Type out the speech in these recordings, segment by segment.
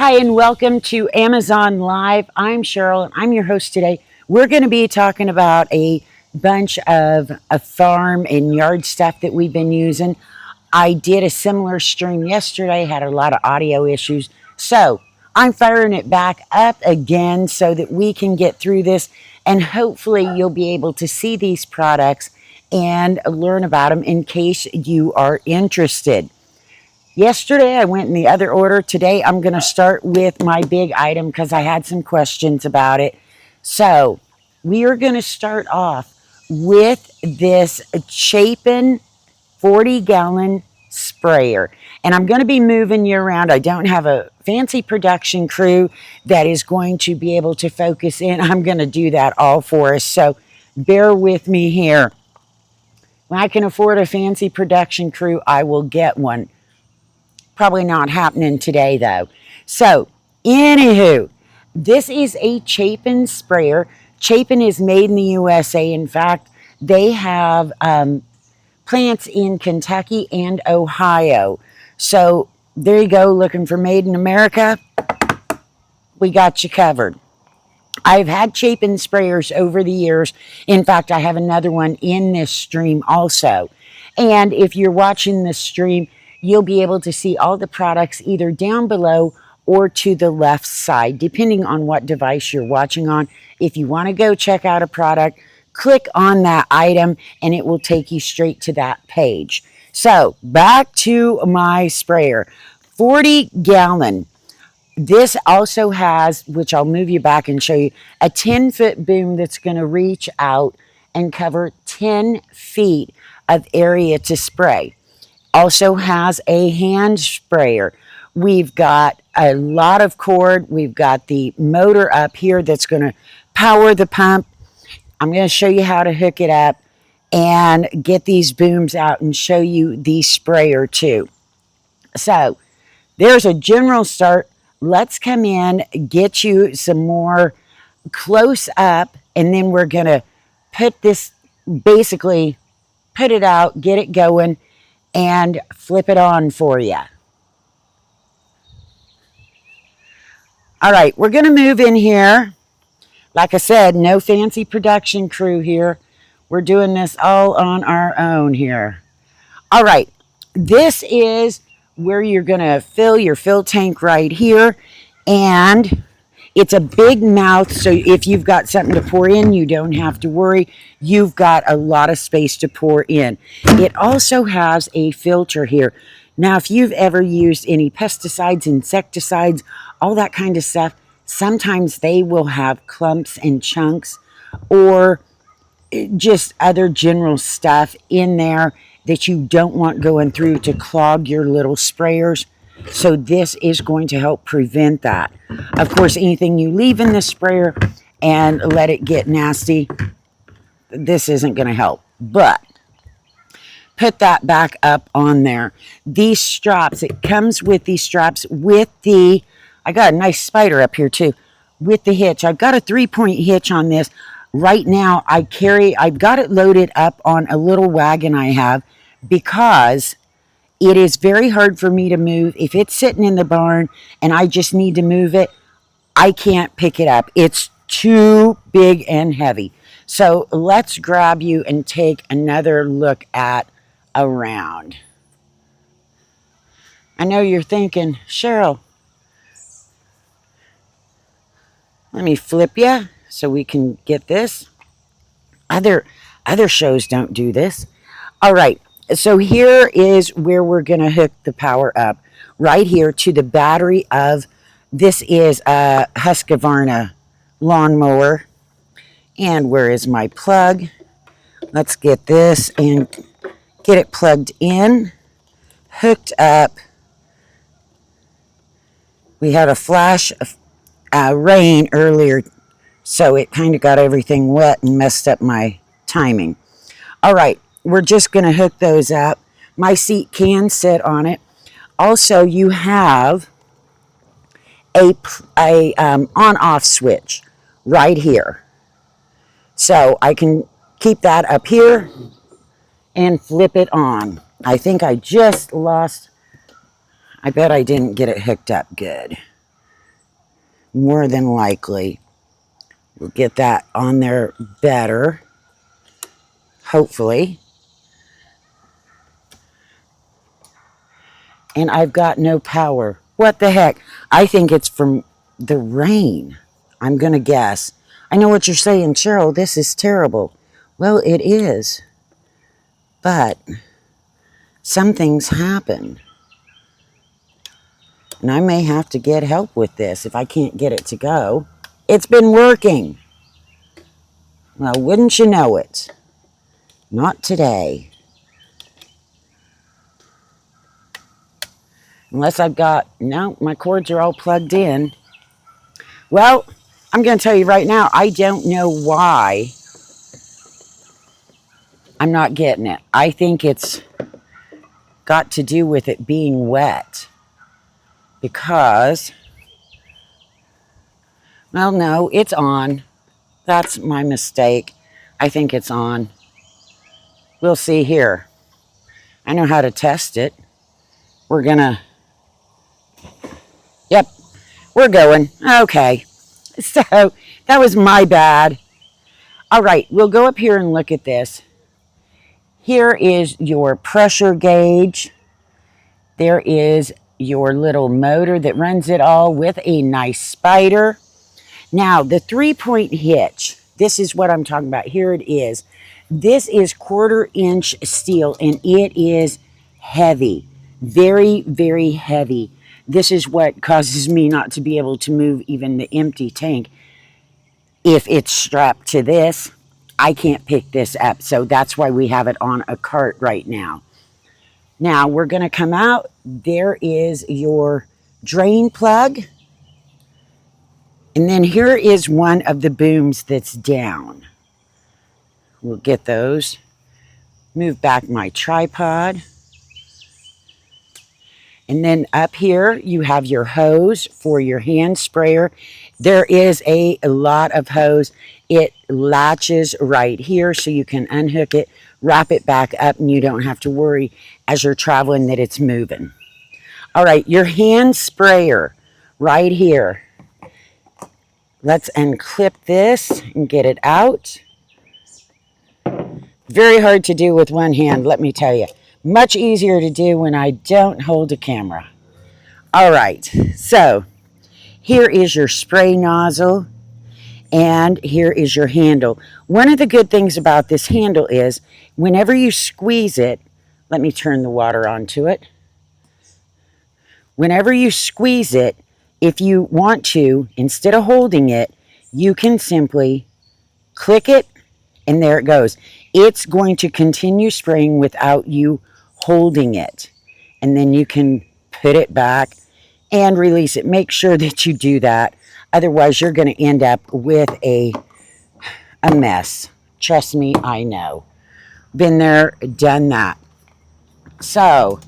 Hi, and welcome to Amazon Live. I'm Cheryl, and I'm your host today. We're going to be talking about a bunch of farm and yard stuff that we've been using. I did a similar stream yesterday, had a lot of audio issues. So I'm firing it back up again so that we can get through this, and hopefully you'll be able to see these products and learn about them in case you are interested. Yesterday, I went in the other order. Today, I'm going to start with my big item because I had some questions about it. So, we are going to start off with this Chapin 40-gallon sprayer. And I'm going to be moving you around. I don't have a fancy production crew that is going to be able to focus in. I'm going to do that all for us. So, bear with me here. When I can afford a fancy production crew, I will get one. Probably not happening today, though. So, anywho, this is a Chapin sprayer. Chapin is made in the USA. In fact, they have plants in Kentucky and Ohio. So, there you go, looking for made in America. We got you covered. I've had Chapin sprayers over the years. In fact, I have another one in this stream also. And if you're watching this stream, you'll be able to see all the products either down below or to the left side, depending on what device you're watching on. If you want to go check out a product, click on that item and it will take you straight to that page. So back to my sprayer, 40-gallon. This also has, which I'll move you back and show you, a 10-foot boom that's going to reach out and cover 10 feet of area to spray. Also has a hand sprayer. We've got a lot of cord. We've got the motor up here that's going to power the pump. I'm going to show you how to hook it up and get these booms out and show you the sprayer too. So there's a general start. Let's come in, get you some more close up, and then we're going to put this, basically put it out, get it going, and flip it on for you. All right, we're going to move in here. Like I said, no fancy production crew here. We're doing this all on our own here. All right, this is where you're going to fill your fill tank right here. And it's a big mouth, so if you've got something to pour in, you don't have to worry. You've got a lot of space to pour in. It also has a filter here. Now, if you've ever used any pesticides, insecticides, all that kind of stuff, sometimes they will have clumps and chunks or just other general stuff in there that you don't want going through to clog your little sprayers. So this is going to help prevent that. Of course, anything you leave in the sprayer and let it get nasty, this isn't going to help. But put that back up on there. These straps, it comes with these straps with the, I got a nice spider up here too, with the hitch. I've got a 3-point hitch on this. Right now, I've got it loaded up on a little wagon I have because it is very hard for me to move. If it's sitting in the barn and I just need to move it, I can't pick it up. It's too big and heavy. So let's grab you and take another look at around. I know you're thinking, Cheryl, let me flip you so we can get this. Other shows don't do this. All right. So here is where we're going to hook the power up. Right here to the battery of, this is a Husqvarna lawnmower. And where is my plug? Let's get this and get it plugged in, hooked up. We had a flash of rain earlier, so it kind of got everything wet and messed up my timing. All right. We're just going to hook those up. My seat can sit on it. Also, you have a on-off switch right here. So I can keep that up here and flip it on. I think I just lost, I bet I didn't get it hooked up good. more than likely. We'll get that on there better, hopefully. And I've got no power. What the heck? I think it's from the rain. I'm going to guess. I know what you're saying, Cheryl, this is terrible. Well, it is. But some things happen. And I may have to get help with this if I can't get it to go. It's been working. Well, wouldn't you know it? Not today. Unless I've got, no, my cords are all plugged in. Well, I'm going to tell you right now, I don't know why I'm not getting it. I think it's got to do with it being wet. Because, well, no, it's on. That's my mistake. I think it's on. We'll see here. I know how to test it. We're gonna, yep, we're going. Okay, so that was my bad. All right, we'll go up here and look at this. Here is your pressure gauge. There is your little motor that runs it all with a nice spider. Now, the 3-point hitch, this is what I'm talking about. Here it is. This is 1/4-inch steel, and it is heavy. Very, very heavy. This is what causes me not to be able to move even the empty tank. If it's strapped to this, I can't pick this up. So that's why we have it on a cart right now. Now, we're going to come out. There is your drain plug. And then here is one of the booms that's down. We'll get those. Move back my tripod. And then up here, you have your hose for your hand sprayer. There is a lot of hose. It latches right here, so you can unhook it, wrap it back up, and you don't have to worry as you're traveling that it's moving. All right, your hand sprayer right here. Let's unclip this and get it out. Very hard to do with one hand, let me tell you. Much easier to do when I don't hold a camera. All right, so here is your spray nozzle, and here is your handle. One of the good things about this handle is whenever you squeeze it, let me turn the water onto it. Whenever you squeeze it, if you want to, instead of holding it, you can simply click it, and there it goes. It's going to continue spraying without you holding it. And then you can put it back and release it. Make sure that you do that. Otherwise, you're going to end up with a mess. Trust me, I know. Been there, done that. So,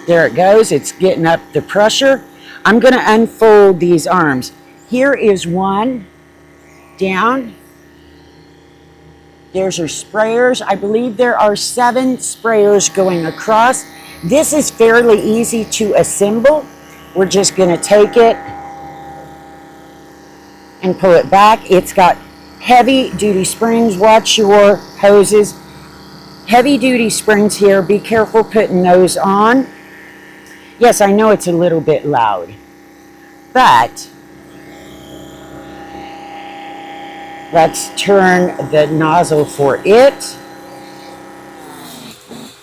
there it goes. It's getting up the pressure. I'm going to unfold these arms. Here is one down. There's your sprayers. I believe there are 7 sprayers going across. This is fairly easy to assemble. We're just going to take it and pull it back. It's got heavy duty springs. Watch your hoses. Heavy duty springs here. Be careful putting those on. Yes, I know it's a little bit loud, but let's turn the nozzle for it.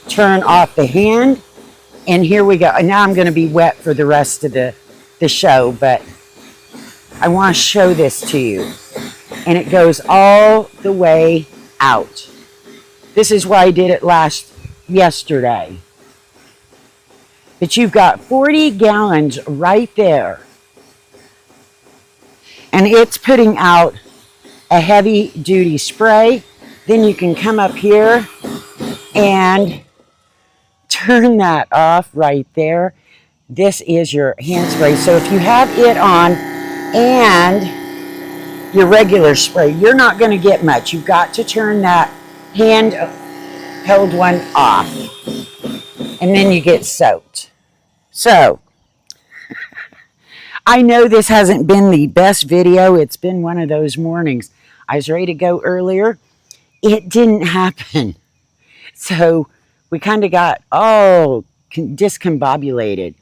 Turn off the hand, and here we go. And now I'm going to be wet for the rest of the show, but I want to show this to you. And it goes all the way out. This is why I did it yesterday. But you've got 40 gallons right there. And it's putting out a heavy duty spray. Then you can come up here and turn that off right there. This is your hand spray. So if you have it on and your regular spray, you're not going to get much. You've got to turn that hand-held one off. And then you get soaked. So, I know this hasn't been the best video. It's been one of those mornings. I was ready to go earlier. It didn't happen. So we kind of got all discombobulated.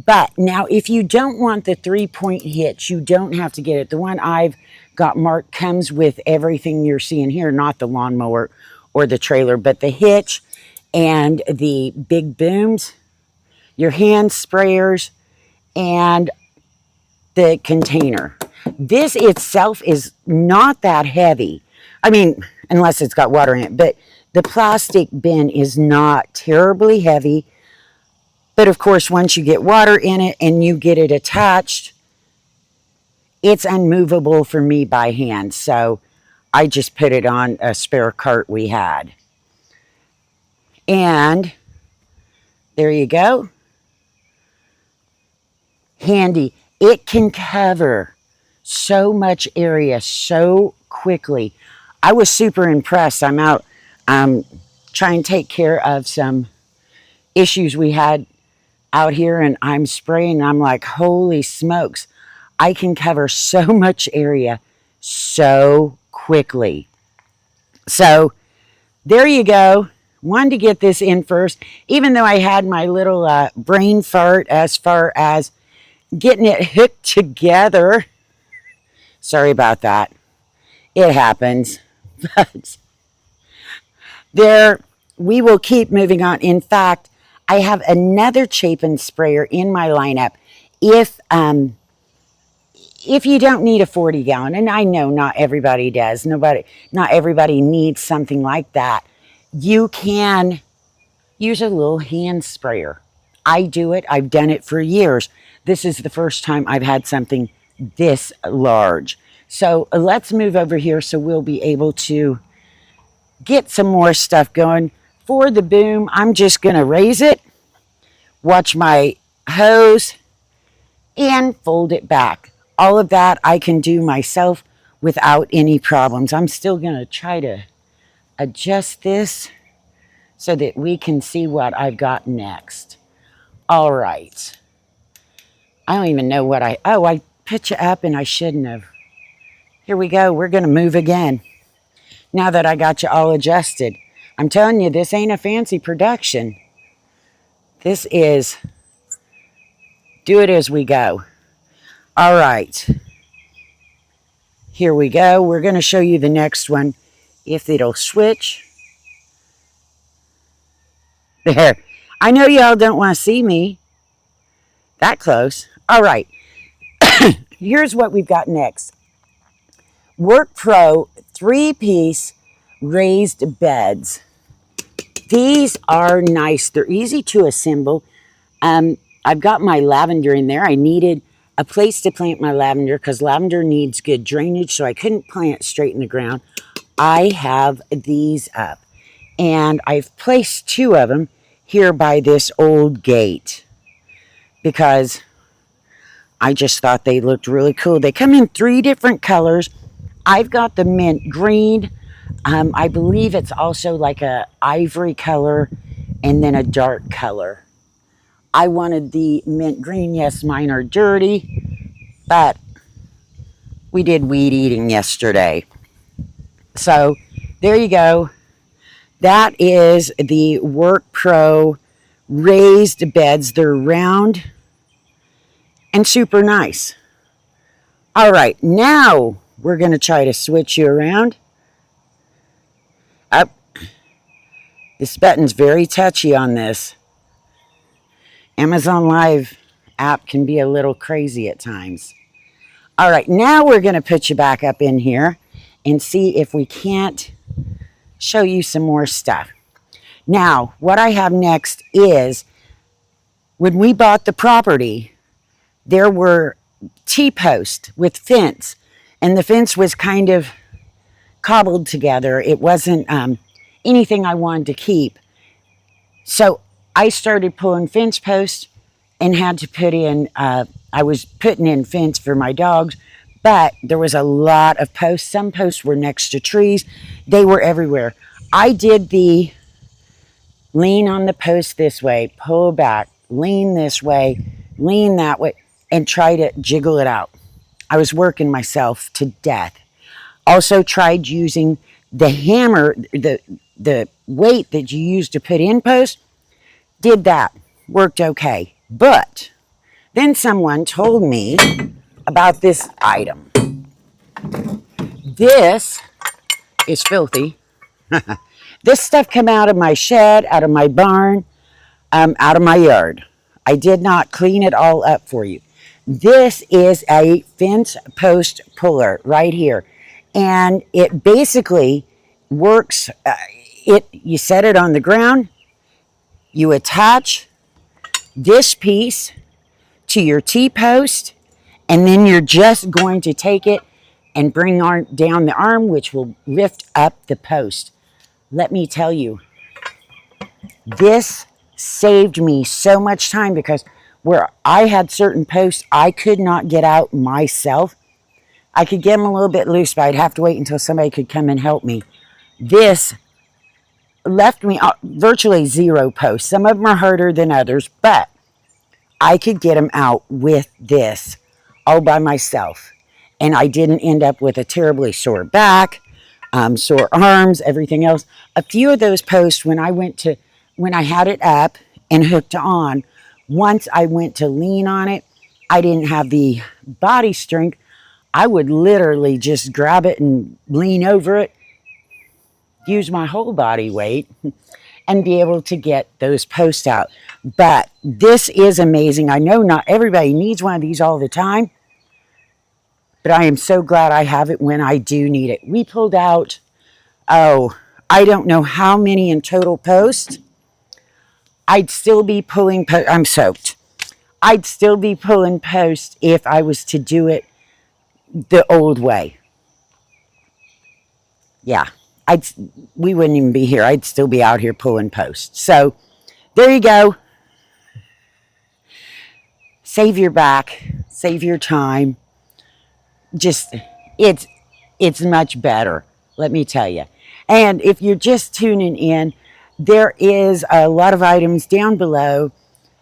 But now if you don't want the 3-point hitch, you don't have to get it. The one I've got marked comes with everything you're seeing here, not the lawnmower or the trailer, but the hitch and the big booms, your hand sprayers, and the container. This itself is not that heavy. I mean, unless it's got water in it, but the plastic bin is not terribly heavy. But of course, once you get water in it and you get it attached, it's unmovable for me by hand. So I just put it on a spare cart we had. And there you go. Handy. It can cover so much area so quickly. I was super impressed. I'm out trying to take care of some issues we had out here, and I'm spraying, and I'm like, holy smokes, I can cover so much area so quickly. So there you go. Wanted to get this in first, even though I had my little brain fart as far as getting it hooked together. Sorry about that. It happens. But there, we will keep moving on. In fact, I have another Chapin sprayer in my lineup. If you don't need a 40-gallon, and I know not everybody does, not everybody needs something like that, you can use a little hand sprayer. I do it. I've done it for years. This is the first time I've had something this large. So let's move over here so we'll be able to get some more stuff going. For the boom, I'm just going to raise it, watch my hose, and fold it back. All of that I can do myself without any problems. I'm still going to try to adjust this so that we can see what I've got next. All right. I don't even know what I put you up and I shouldn't have. Here we go. We're going to move again. Now that I got you all adjusted. I'm telling you, this ain't a fancy production. This is do it as we go. All right. Here we go. We're going to show you the next one. If it'll switch. There. I know y'all don't want to see me that close. All right. Here's what we've got next. Workpro 3-piece raised beds. These are nice. They're easy to assemble. I've got my lavender in there. I needed a place to plant my lavender because lavender needs good drainage, so I couldn't plant straight in the ground. I have these up, and I've placed 2 of them here by this old gate because I just thought they looked really cool. They come in 3 different colors. I've got the mint green. I believe it's also like a ivory color and then a dark color. I wanted the mint green. Yes, mine are dirty, but we did weed eating yesterday. So there you go. That is the Workpro raised beds. They're round and super nice. All right, now we're going to try to switch you around. Up. This button's very touchy on this. Amazon Live app can be a little crazy at times. All right, now we're going to put you back up in here and see if we can't show you some more stuff. Now, what I have next is, when we bought the property, there were T-posts with fence, and the fence was kind of cobbled together. It wasn't anything I wanted to keep. So I started pulling fence posts and had to put in, I was putting in fence for my dogs, but there was a lot of posts. Some posts were next to trees. They were everywhere. I did the lean on the post this way, pull back, lean this way, lean that way. and try to jiggle it out. I was working myself to death. Also tried using the hammer, the weight that you use to put in post. Did that. Worked okay. But then someone told me about this item. This is filthy. This stuff came out of my shed, out of my barn, out of my yard. I did not clean it all up for you. This is a fence post puller right here. And it basically works. You set it on the ground. You attach this piece to your T-post. And then you're just going to take it and bring down the arm, which will lift up the post. Let me tell you, this saved me so much time, because where I had certain posts I could not get out myself. I could get them a little bit loose, but I'd have to wait until somebody could come and help me. This left me virtually 0 posts. Some of them are harder than others, but I could get them out with this all by myself. And I didn't end up with a terribly sore back, sore arms, everything else. A few of those posts, when I had it up and hooked on, once I went to lean on it, I didn't have the body strength. I would literally just grab it and lean over it, use my whole body weight, and be able to get those posts out. But this is amazing. I know not everybody needs one of these all the time, but I am so glad I have it when I do need it. We pulled out, I don't know how many in total posts. I'd still be pulling, I'm soaked. I'd still be pulling posts if I was to do it the old way. Yeah, we wouldn't even be here. I'd still be out here pulling posts. So there you go. Save your back, save your time. Just, it's much better, let me tell you. And if you're just tuning in, there is a lot of items down below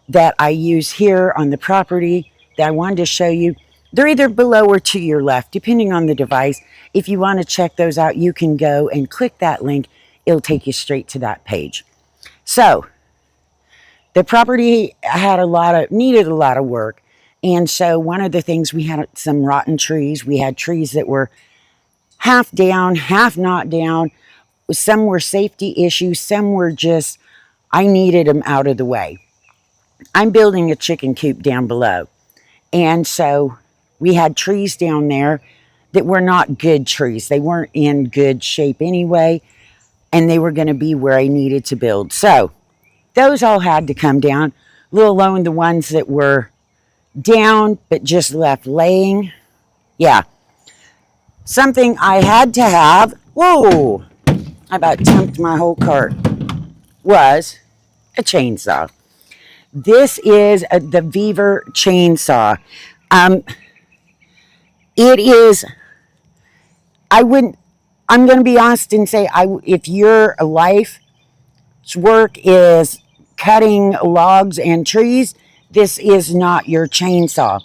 that I use here on the property that I wanted to show you. They're either below or to your left, depending on the device. If you want to check those out, you can go and click that link. It'll take you straight to that page. So, the property needed a lot of work. And so one of the things, we had some rotten trees. We had trees that were half down, half not down. Some were safety issues. Some were just, I needed them out of the way. I'm building a chicken coop down below. And so we had trees down there that were not good trees. They weren't in good shape anyway. And they were going to be where I needed to build. So those all had to come down, let alone the ones that were down but just left laying. Yeah. Something I had to have, whoa, I about dumped my whole cart, was a chainsaw. This is the Vevor chainsaw. It is, I'm going to be honest and say, if your life's work is cutting logs and trees, this is not your chainsaw.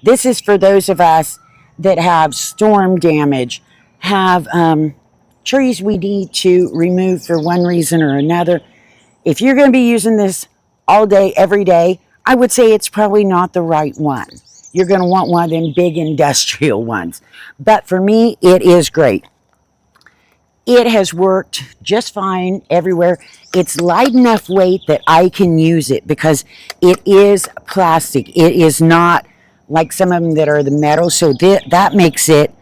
This is for those of us that have storm damage, have trees we need to remove for one reason or another. If you're going to be using this all day, every day, I would say it's probably not the right one. You're going to want one of them big industrial ones. But for me, it is great. It has worked just fine everywhere. It's light enough weight that I can use it because it is plastic. It is not like some of them that are the metal, so that makes it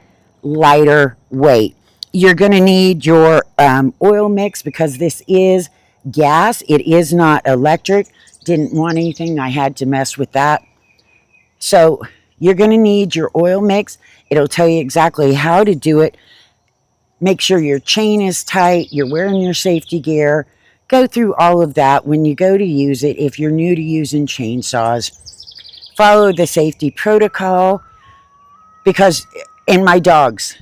lighter weight. You're going to need your oil mix because this is gas. It is not electric. Didn't want anything. I had to mess with that. So you're going to need your oil mix. It'll tell you exactly how to do it. Make sure your chain is tight, you're wearing your safety gear. Go through all of that when you go to use it. If you're new to using chainsaws, follow the safety protocol, because in my dogs,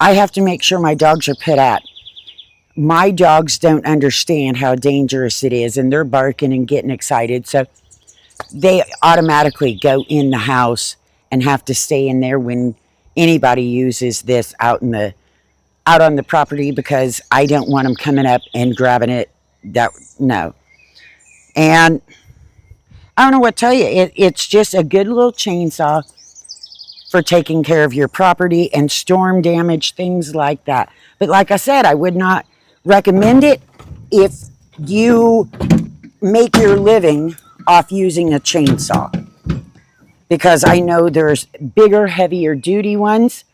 I have to make sure my dogs are put at. My dogs don't understand how dangerous it is, and they're barking and getting excited. So they automatically go in the house and have to stay in there when anybody uses this out on the property, because I don't want them coming up and grabbing it. No. And I don't know what to tell you. It's just a good little chainsaw for taking care of your property and storm damage, things like that. But like I said, I would not recommend it if you make your living off using a chainsaw, because I know there's bigger, heavier duty ones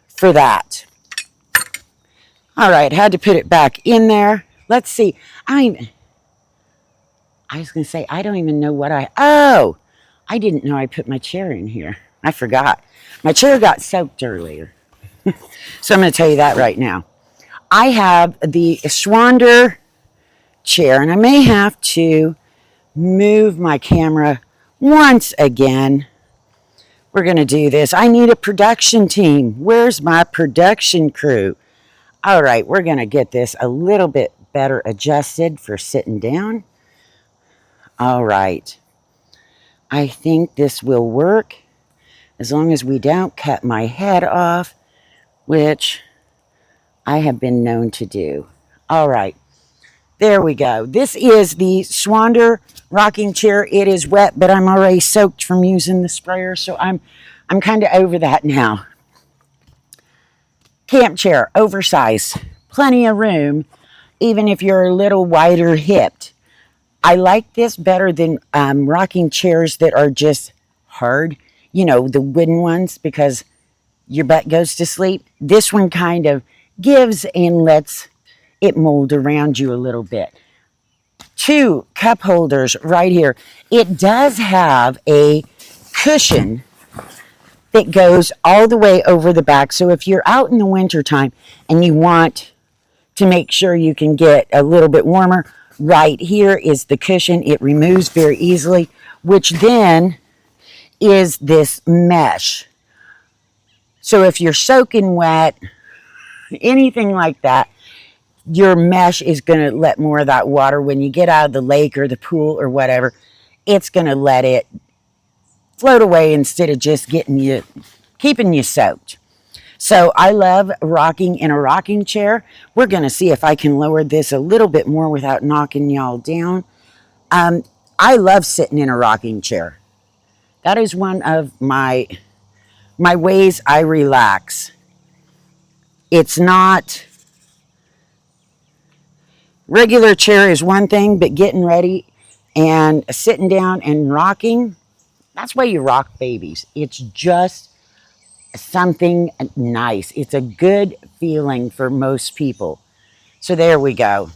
for that. All right, had to put it back in there. Let's see. I was going to say, I don't even know what I didn't know I put my chair in here. I forgot. My chair got soaked earlier. So I'm going to tell you that right now. I have the Swonder chair, and I may have to move my camera once again. We're going to do this. I need a production team. Where's my production crew? All right, we're going to get this a little bit better adjusted for sitting down. All right. I think this will work as long as we don't cut my head off, which I have been known to do. All right. There we go. This is the Swonder rocking chair. It is wet, but I'm already soaked from using the sprayer, so I'm kind of over that now. Camp chair, oversized, plenty of room, even if you're a little wider hipped. I like this better than rocking chairs that are just hard, you know, the wooden ones, because your butt goes to sleep. This one kind of gives and lets it mold around you a little bit. 2 cup holders right here. It does have a cushion that goes all the way over the back. So if you're out in the wintertime and you want to make sure you can get a little bit warmer, right here is the cushion. It removes very easily, which then is this mesh. So if you're soaking wet, anything like that, your mesh is going to let more of that water. When you get out of the lake or the pool or whatever, it's going to let it float away instead of just keeping you soaked. So I love rocking in a rocking chair. We're going to see if I can lower this a little bit more without knocking y'all down. I love sitting in a rocking chair. That is one of my ways I relax. It's not... Regular chair is one thing, but getting ready and sitting down and rocking, that's why you rock babies. It's just something nice. It's a good feeling for most people. So there we go.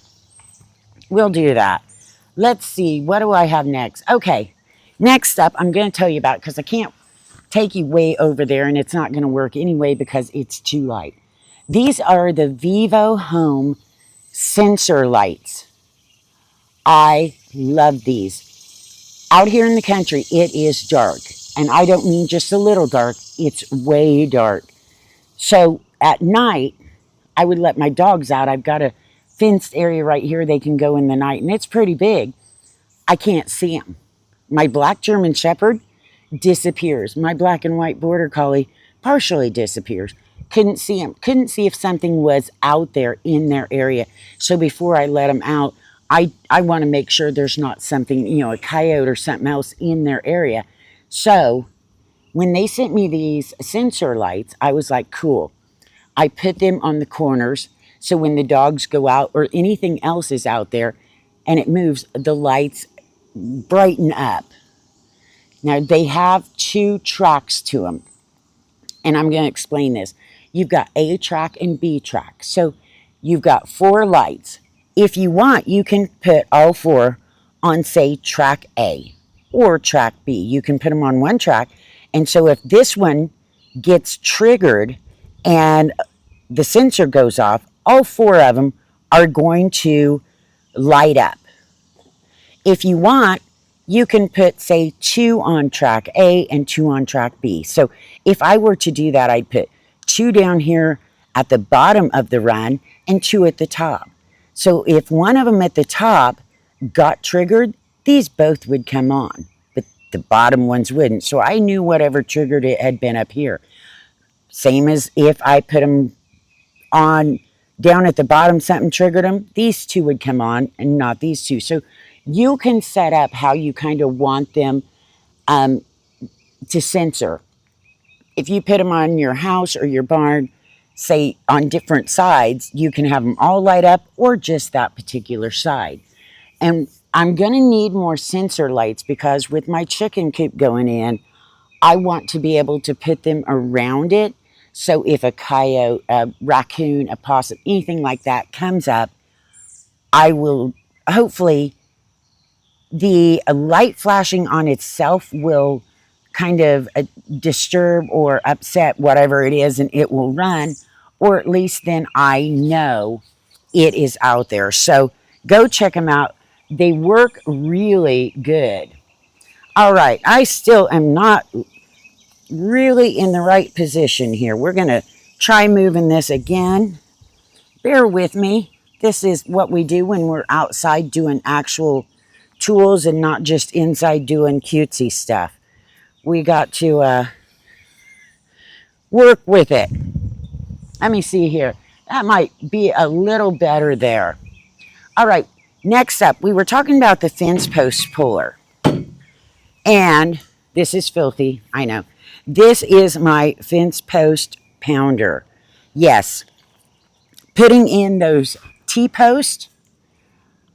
We'll do that. Let's see. What do I have next? Okay. Next up, I'm going to tell you about, because I can't take you way over there, and it's not going to work anyway because it's too light. These are the Vivohome sensor lights. I love these. Out here in the country, it is dark. And I don't mean just a little dark. It's way dark. So at night, I would let my dogs out. I've got a fenced area right here. They can go in the night, and it's pretty big. I can't see them. My black German Shepherd disappears. My black and white Border Collie partially disappears. Couldn't see him. Couldn't see if something was out there in their area. So before I let them out, I want to make sure there's not something, you know, a coyote or something else in their area. So when they sent me these sensor lights, I was like, cool. I put them on the corners, so when the dogs go out or anything else is out there and it moves, the lights brighten up. Now, they have 2 tracks to them, and I'm going to explain this. You've got A track and B track. So you've got 4 lights. If you want, you can put all 4 on, say, track A or track B. You can put them on one track. And so if this one gets triggered and the sensor goes off, all 4 of them are going to light up. If you want, you can put, say, 2 on track A and 2 on track B. So if I were to do that, I'd put 2 down here at the bottom of the run and 2 at the top. So if one of them at the top got triggered, these both would come on, but the bottom ones wouldn't. So I knew whatever triggered it had been up here. Same as if I put them on down at the bottom, something triggered them, these two would come on and not these two. So you can set up how you kind of want them to sensor. If you put them on your house or your barn, say on different sides, you can have them all light up or just that particular side. And I'm going to need more sensor lights because with my chicken coop going in, I want to be able to put them around it. So if a coyote, a raccoon, a possum, anything like that comes up, I will hopefully, the light flashing on itself will kind of disturb or upset whatever it is, and it will run, or at least then I know it is out there. So go check them out. They work really good. All right, I still am not really in the right position here. We're going to try moving this again. Bear with me. This is what we do when we're outside doing actual tools and not just inside doing cutesy stuff. We got to work with it. Let me see here. That might be a little better there. All right, next up, we were talking about the fence post puller. And this is filthy, I know. This is my fence post pounder. Yes, putting in those T-posts,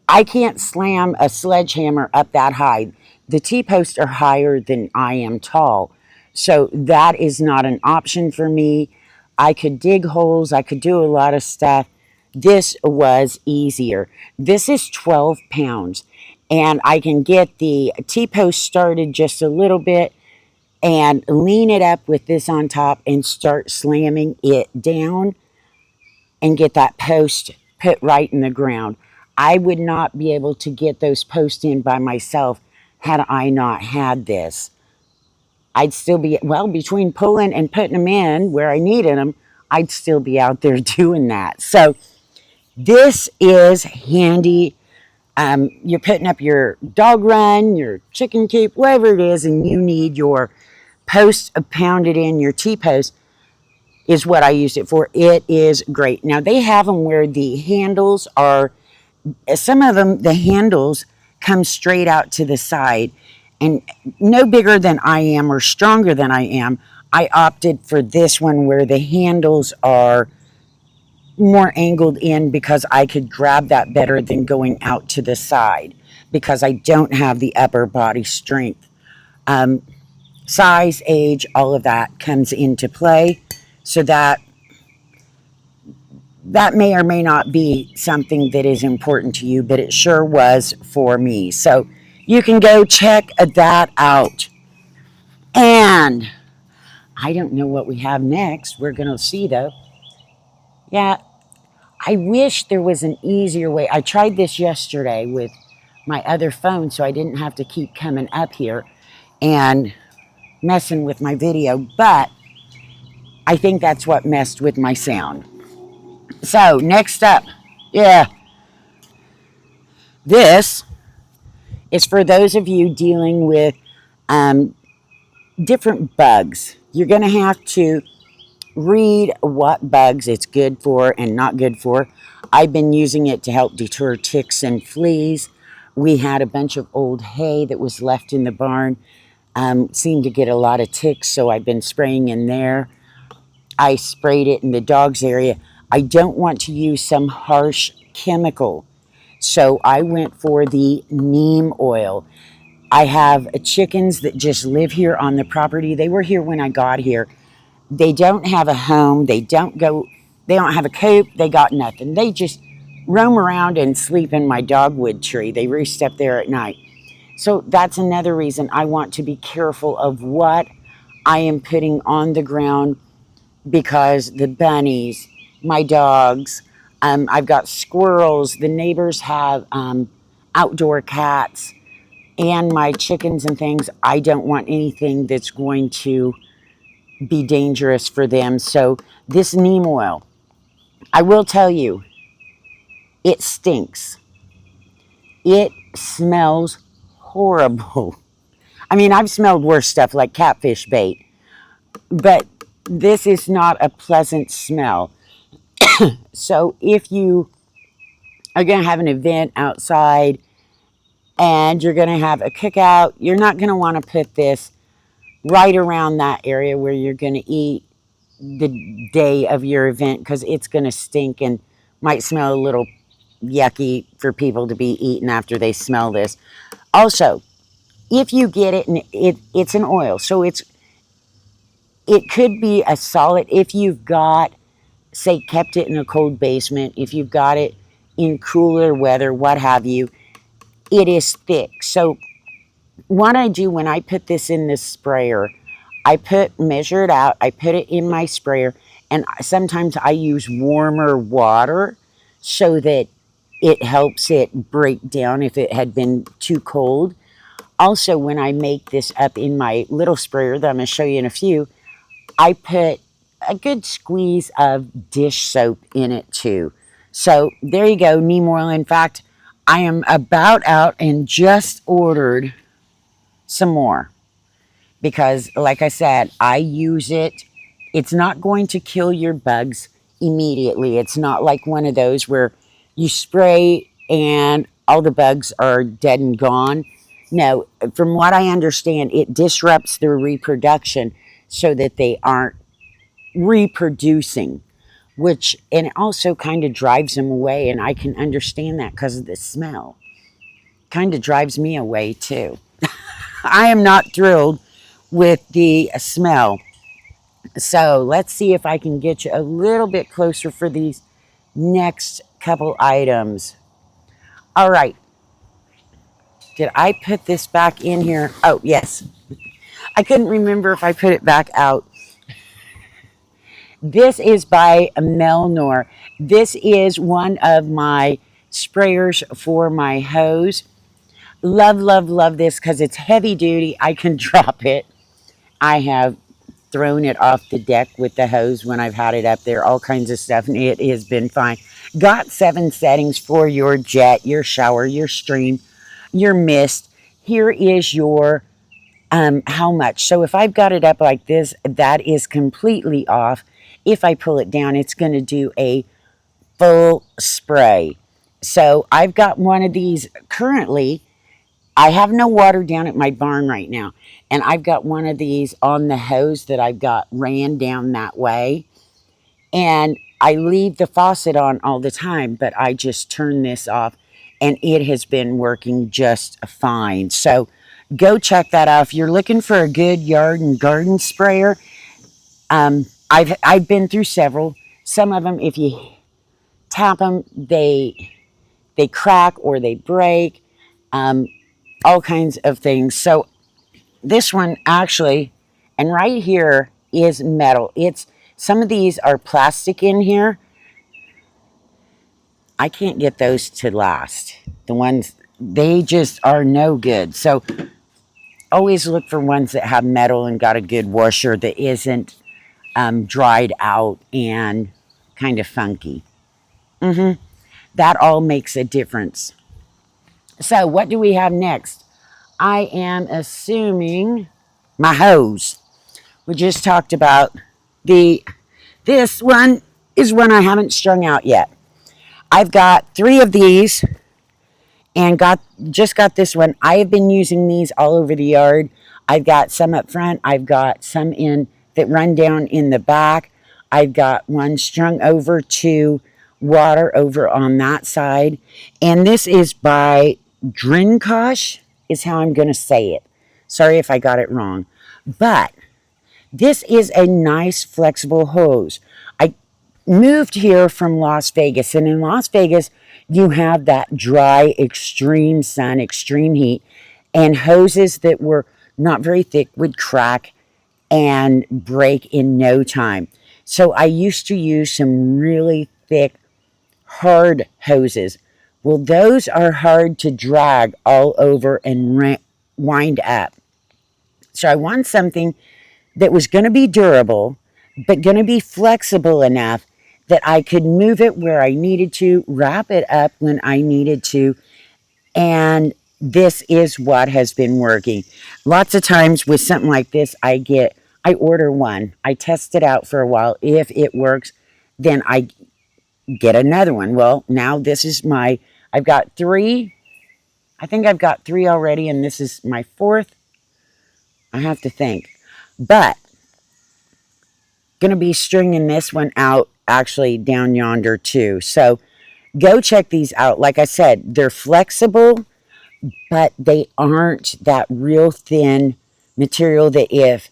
I can't slam a sledgehammer up that high. The T-posts are higher than I am tall. So that is not an option for me. I could dig holes. I could do a lot of stuff. This was easier. This is 12 pounds. And I can get the T-post started just a little bit and lean it up with this on top and start slamming it down and get that post put right in the ground. I would not be able to get those posts in by myself had I not had this. I'd still be, well, between pulling and putting them in where I needed them, I'd still be out there doing that. So this is handy. You're putting up your dog run, your chicken coop, whatever it is, and you need your posts pounded in, your T-post is what I used it for. It is great. Now, they have them where the handles are, some of them, the handles come straight out to the side, and no bigger than I am or stronger than I am, I opted for this one where the handles are more angled in because I could grab that better than going out to the side because I don't have the upper body strength. Size, age, all of that comes into play. So that may or may not be something that is important to you, but it sure was for me. So you can go check that out. And I don't know what we have next. We're going to see, though. Yeah, I wish there was an easier way. I tried this yesterday with my other phone, so I didn't have to keep coming up here and messing with my video, but I think that's what messed with my sound. So, next up, yeah, this is for those of you dealing with different bugs. You're going to have to read what bugs it's good for and not good for. I've been using it to help deter ticks and fleas. We had a bunch of old hay that was left in the barn. Seemed to get a lot of ticks, so I've been spraying in there. I sprayed it in the dog's area. I don't want to use some harsh chemical, so I went for the neem oil. I have chickens that just live here on the property. They were here when I got here. They don't have a home. They don't have a coop. They got nothing. They just roam around and sleep in my dogwood tree. They roost up there at night. So that's another reason I want to be careful of what I am putting on the ground, because the bunnies, my dogs, I've got squirrels, the neighbors have outdoor cats, and my chickens and things. I don't want anything that's going to be dangerous for them. So this neem oil, I will tell you, it stinks. It smells horrible. I mean, I've smelled worse stuff like catfish bait, but this is not a pleasant smell. So if you are going to have an event outside and you're going to have a cookout, you're not going to want to put this right around that area where you're going to eat the day of your event, because it's going to stink and might smell a little yucky for people to be eaten after they smell this. Also, if you get it, and it's an oil, so it could be a solid. If you've got, say, kept it in a cold basement, if you've got it in cooler weather, what have you, it is thick. So what I do when I put this in the sprayer, I measure it out, I put it in my sprayer, and sometimes I use warmer water so that it helps it break down if it had been too cold. Also, when I make this up in my little sprayer that I'm going to show you in a few, I put a good squeeze of dish soap in it too. So there you go, neem oil. In fact, I am about out and just ordered some more because, like I said, I use it. It's not going to kill your bugs immediately. It's not like one of those where you spray and all the bugs are dead and gone. No, from what I understand, it disrupts their reproduction so that they aren't reproducing, and it also kind of drives them away, and I can understand that because of the smell. Kind of drives me away too. I am not thrilled with the smell. So let's see if I can get you a little bit closer for these next couple items. All right. Did I put this back in here? Oh, yes. I couldn't remember if I put it back out. This is by Melnor. This is one of my sprayers for my hose. Love, love, love this because it's heavy duty. I can drop it. I have thrown it off the deck with the hose when I've had it up there, all kinds of stuff, and it has been fine. Got 7 settings for your jet, your shower, your stream, your mist. Here is your how much. So if I've got it up like this, that is completely off. If I pull it down, it's going to do a full spray. So I've got one of these currently. I have no water down at my barn right now, and I've got one of these on the hose that I've got ran down that way, and I leave the faucet on all the time, but I just turn this off, and it has been working just fine. So go check that out. If you're looking for a good yard and garden sprayer, I've been through several. Some of them, if you tap them, they crack or they break. All kinds of things. So this one actually, and right here is metal. Some of these are plastic in here. I can't get those to last. The ones, they just are no good. So always look for ones that have metal and got a good washer that isn't dried out and kind of funky. That all makes a difference. So what do we have next? I am assuming my hose. We just talked about this one is one I haven't strung out yet. I've got 3 of these and just got this one. I have been using these all over the yard. I've got some up front. I've got some that run down in the back. I've got one strung over to water over on that side. And this is by Drincosh, is how I'm going to say it. Sorry if I got it wrong. But this is a nice flexible hose. I moved here from Las Vegas, and in Las Vegas you have that dry, extreme sun, extreme heat, and hoses that were not very thick would crack and break in no time. So I used to use some really thick, hard hoses. Well, those are hard to drag all over and wind up. So I want something that was going to be durable, but going to be flexible enough that I could move it where I needed to, wrap it up when I needed to, and this is what has been working. Lots of times with something like this, I order one. I test it out for a while. If it works, then I get another one. Well, now this is I've got 3. I think I've got 3 already, and this is my 4th. I have to think. But going to be stringing this one out actually down yonder too. So go check these out. Like I said, they're flexible, but they aren't that real thin material that if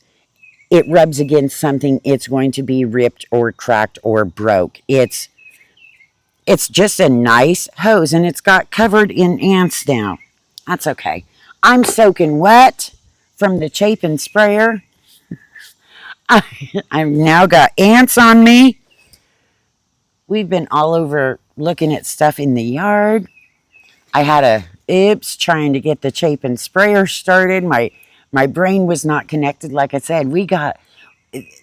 it rubs against something, it's going to be ripped or cracked or broke. It's just a nice hose, and it's got covered in ants now. That's okay. I'm soaking wet from the Chapin sprayer. I've now got ants on me. We've been all over looking at stuff in the yard. I had a oops trying to get the Chapin sprayer started. My brain was not connected. Like I said, we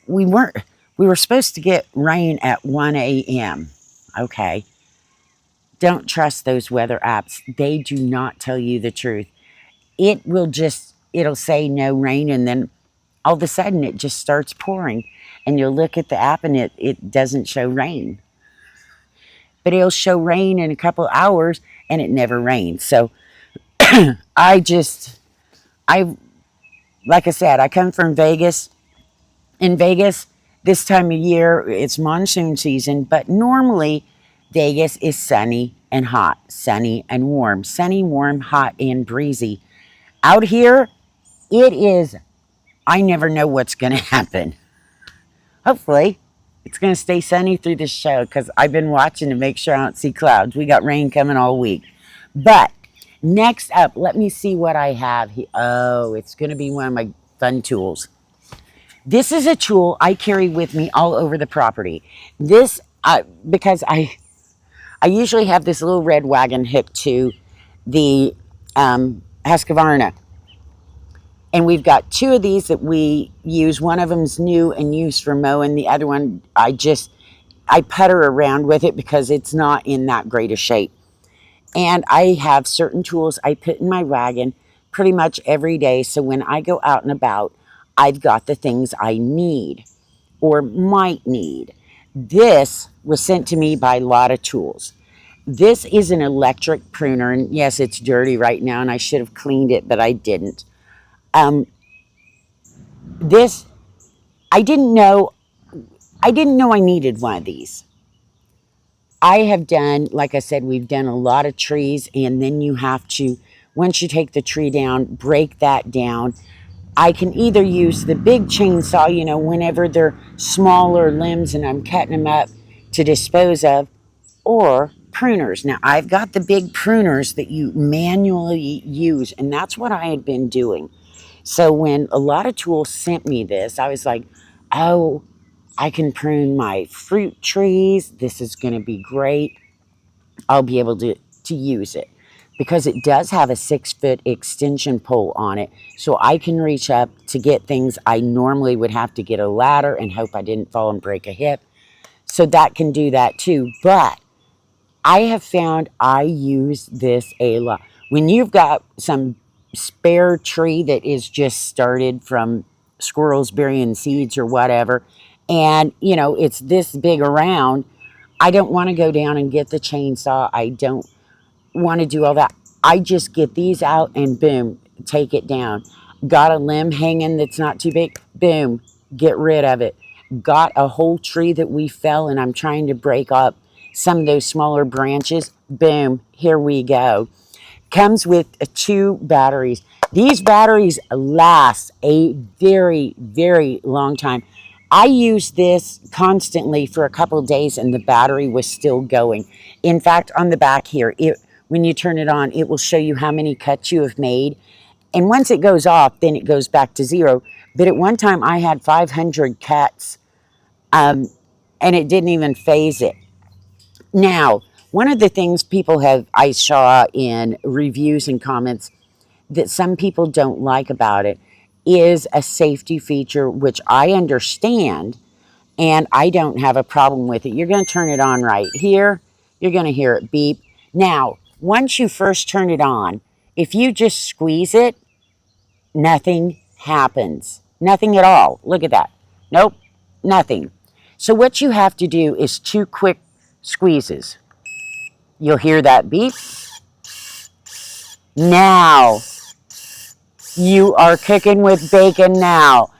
were supposed to get rain at 1 a.m. Okay. Don't trust those weather apps. They do not tell you the truth. It'll say no rain, and then all of a sudden it just starts pouring, and you'll look at the app and it doesn't show rain. But it'll show rain in a couple of hours, and it never rains. So like I said, I come from Vegas. In Vegas, this time of year, it's monsoon season, but normally Vegas is sunny and hot, sunny and warm, sunny, warm, hot, and breezy. Out here, it is, I never know what's going to happen. Hopefully, it's going to stay sunny through this show, because I've been watching to make sure I don't see clouds. We got rain coming all week. But next up, let me see what I have here. Oh, it's going to be one of my fun tools. This is a tool I carry with me all over the property. This, because I usually have this little red wagon hooked to the Husqvarna. And we've got 2 of these that we use. One of them's new and used for mowing. The other one, I putter around with it because it's not in that great a shape. And I have certain tools I put in my wagon pretty much every day. So when I go out and about, I've got the things I need or might need. This was sent to me by LotaTools. This is an electric pruner, and yes, it's dirty right now, and I should have cleaned it, but I didn't. This, I didn't know I needed one of these. I have done, like I said, we've done a lot of trees, and then you have to, once you take the tree down, break that down. I can either use the big chainsaw, whenever they're smaller limbs and I'm cutting them up to dispose of, or pruners. Now, I've got the big pruners that you manually use, and that's what I had been doing. So when LotaTools sent me this, I was like, oh, I can prune my fruit trees. This is going to be great. I'll be able to use it, because it does have a 6-foot extension pole on it. So I can reach up to get things I normally would have to get a ladder and hope I didn't fall and break a hip. So that can do that too. But I have found I use this a lot. When you've got some spare tree that is just started from squirrels burying seeds or whatever, and it's this big around, I don't want to go down and get the chainsaw. I don't want to do all that. I just get these out and boom, take it down. Got a limb hanging that's not too big, boom, get rid of it. Got a whole tree that we fell and I'm trying to break up some of those smaller branches, boom, here we go. Comes with 2 batteries. These batteries last a very, very long time. I used this constantly for a couple of days and the battery was still going. In fact, on the back here, when you turn it on, it will show you how many cuts you have made. And once it goes off, then it goes back to 0. But at one time, I had 500 cuts, and it didn't even phase it. Now, one of the things I saw in reviews and comments that some people don't like about it is a safety feature, which I understand, and I don't have a problem with it. You're going to turn it on right here. You're going to hear it beep. Now, once you first turn it on, If you just squeeze it, nothing happens. Nothing at all. Look at that. Nope, nothing. So what you have to do is 2 quick squeezes. You'll hear that beep. Now, you are cooking with bacon now.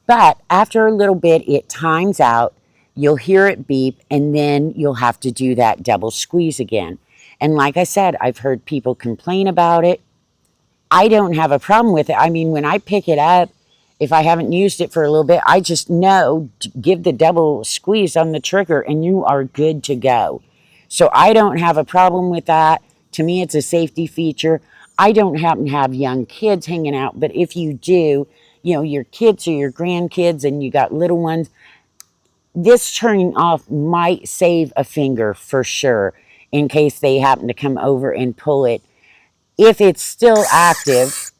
But after a little bit, it times out. You'll hear it beep, and then you'll have to do that double squeeze again. And like I said, I've heard people complain about it. I don't have a problem with it. I mean, when I pick it up, if I haven't used it for a little bit, I just know, give the double squeeze on the trigger, and you are good to go. So I don't have a problem with that. To me, it's a safety feature. I don't happen to have young kids hanging out, but if you do, you know, your kids or your grandkids and you got little ones, this turning off might save a finger for sure in case they happen to come over and pull it. If it's still active,